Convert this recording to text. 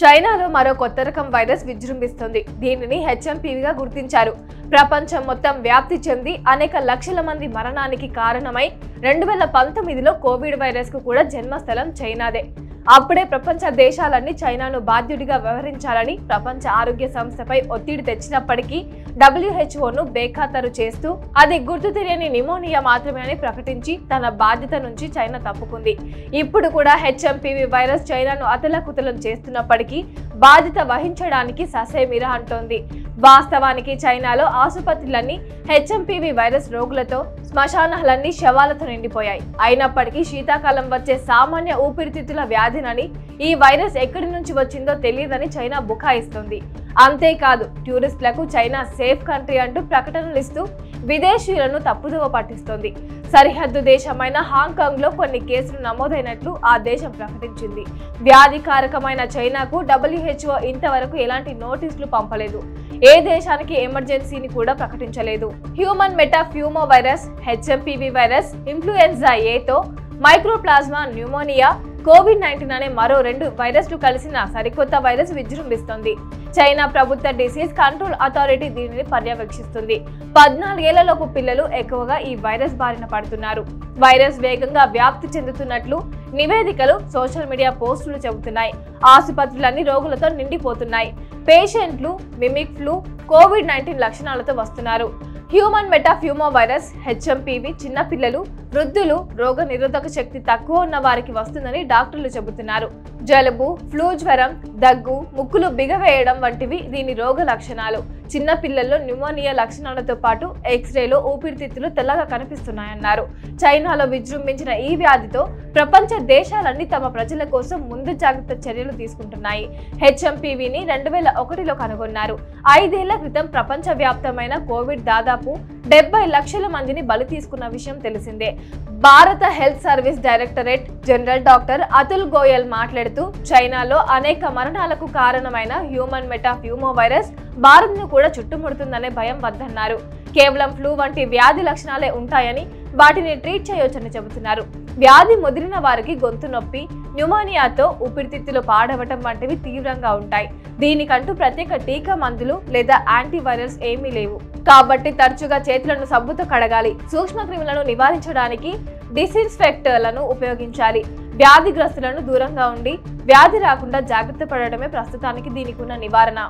చైనాలో మరో కొత్త రకం వైరస్ విజృంభిస్తుంది. దీనిని హెచ్ఎంపీవీగా గుర్తించారు. ప్రపంచం మొత్తం వ్యాప్తి చెంది అనేక లక్షల మంది మరణానికి కారణమై 2019లో కోవిడ్ వైరస్ కు కూడా జన్మస్థలం చైనాదే. అప్పుడే ప్రపంచ దేశాలన్నీ చైనాను బాధ్యుడిగా వ్యవహరించాలని ప్రపంచ ఆరోగ్య సంస్థపై ఒత్తిడి తెచ్చినప్పటికీ WHOను బేఖాతరు చేస్తూ అది గుర్తు తెలియని నిమోనియా మాత్రమే అని ప్రకటించి తన బాధ్యత నుంచి చైనా తప్పుకుంది. ఇప్పుడు కూడా హెచ్ఎంపీవీ వైరస్ చైనాను అతలాకుతలం చేస్తున్నప్పటికీ బాధ్యత వహించడానికి ససేమిరా అంటోంది. వాస్తవానికి చైనాలో ఆసుపత్రులన్నీ హెచ్ఎంపీవీ వైరస్ రోగులతో, శ్మశానాలన్నీ శవాలతో నిండిపోయాయి. అయినప్పటికీ శీతాకాలం వచ్చే సామాన్య ఊపిరితిత్తుల వ్యాధినని ఈ వైరస్ ఎక్కడి నుంచి వచ్చిందో తెలియదని చైనా బుకాయిస్తుంది. అంతేకాదు, టూరిస్టులకు చైనా సేఫ్ కంట్రీ అంటూ ప్రకటనలు ఇస్తూ విదేశీయులను తప్పుదోవ పట్టిస్తోంది. సరిహద్దు దేశమైన హాంకాంగ్ లో కొన్ని కేసులు నమోదైనట్లు ఆ దేశం ప్రకటించింది. వ్యాధికారకమైన చైనాకు WHO ఇంతవరకు ఎలాంటి నోటీసులు పంపలేదు. ఏ దేశానికి ఎమర్జెన్సీని కూడా ప్రకటించలేదు. Human metapneumo virus, HMPV virus, influenza ఏతో మైక్రోప్లాస్మా న్యూమోనియా, COVID-19 అనే మరో 2 వైరస్లు కలిసిన సరికొత్త వైరస్ విజృంభిస్తోంది. చైనా ప్రభుత్వ డిసీజ్ కంట్రోల్ అథారిటీ దీనిని పర్యవేక్షిస్తుంది. 14 ఏళ్లలోపు పిల్లలు ఎక్కువగా ఈ వైరస్ బారిన పడుతున్నారు. వైరస్ వేగంగా వ్యాప్తి చెందుతున్నట్లు నివేదికలు, సోషల్ మీడియా పోస్టులు చెబుతున్నాయి. ఆసుపత్రులన్నీ రోగులతో నిండిపోతున్నాయి. పేషెంట్లు మిమిక్ ఫ్లూ, COVID-19 లక్షణాలతో వస్తున్నారు. హ్యూమన్ మెటాప్యూమో వైరస్, హెచ్ఎంపీవీ చిన్నపిల్లలు, వృద్ధులు, రోగ నిరోధక శక్తి తక్కువ ఉన్న వారికి వస్తుందని డాక్టర్లు చెబుతున్నారు. జలుబు, ఫ్లూ జ్వరం, దగ్గు, ముక్కులు బిగవేయడం వంటివి దీని రోగ లక్షణాలు. చిన్న పిల్లల్లో న్యూమోనియా లక్షణాలతో పాటు ఎక్స్రేలో ఊపిరితిత్తులు తెల్లగా కనిపిస్తున్నాయన్నారు. చైనాలో విజృంభించిన ఈ వ్యాధితో ప్రపంచ దేశాలన్నీ తమ ప్రజల కోసం ముందు జాగ్రత్త చర్యలు తీసుకుంటున్నాయి. హెచ్ఎంపీవీని 2001లో కనుగొన్నారు. 5 ఏళ్ల క్రితం ప్రపంచ వ్యాప్తమైన కోవిడ్ దాదాపు 70 లక్షల మందిని బలి తీసుకున్న విషయం తెలిసిందే. భారత health service directorate general doctor Atul Goyal మాట్లాడుతూ చైనాలో అనేక మరణాలకు కారణమైన హ్యూమన్ మెటాప్యూమో వైరస్ భారత్ను కూడా చుట్టుముడుతుందనే భయం వద్దన్నారు. కేవలం ఫ్లూ వంటి వ్యాధి లక్షణాలే ఉంటాయని, వాటిని ట్రీట్ చేయొచ్చని చెబుతున్నారు. వ్యాధి ముదిరిన వారికి గొంతు నొప్పి, న్యూమోనియాతో ఊపిరితిత్తులు పాడవటం వంటివి తీవ్రంగా ఉంటాయి. దీనికంటూ ప్రత్యేక టీకా మందులు లేదా యాంటీవైరల్స్ ఏమీ లేవు. కాబట్టి తరచుగా చేతులను సబ్బుతో కడగాలి. సూక్ష్మక్రిములను నివారించడానికి డిసిన్ఫెక్టర్లను ఉపయోగించాలి. వ్యాధిగ్రస్తులను దూరంగా ఉండి వ్యాధి రాకుండా జాగ్రత్త పడడమే ప్రస్తుతానికి దీనికి ఉన్న నివారణ.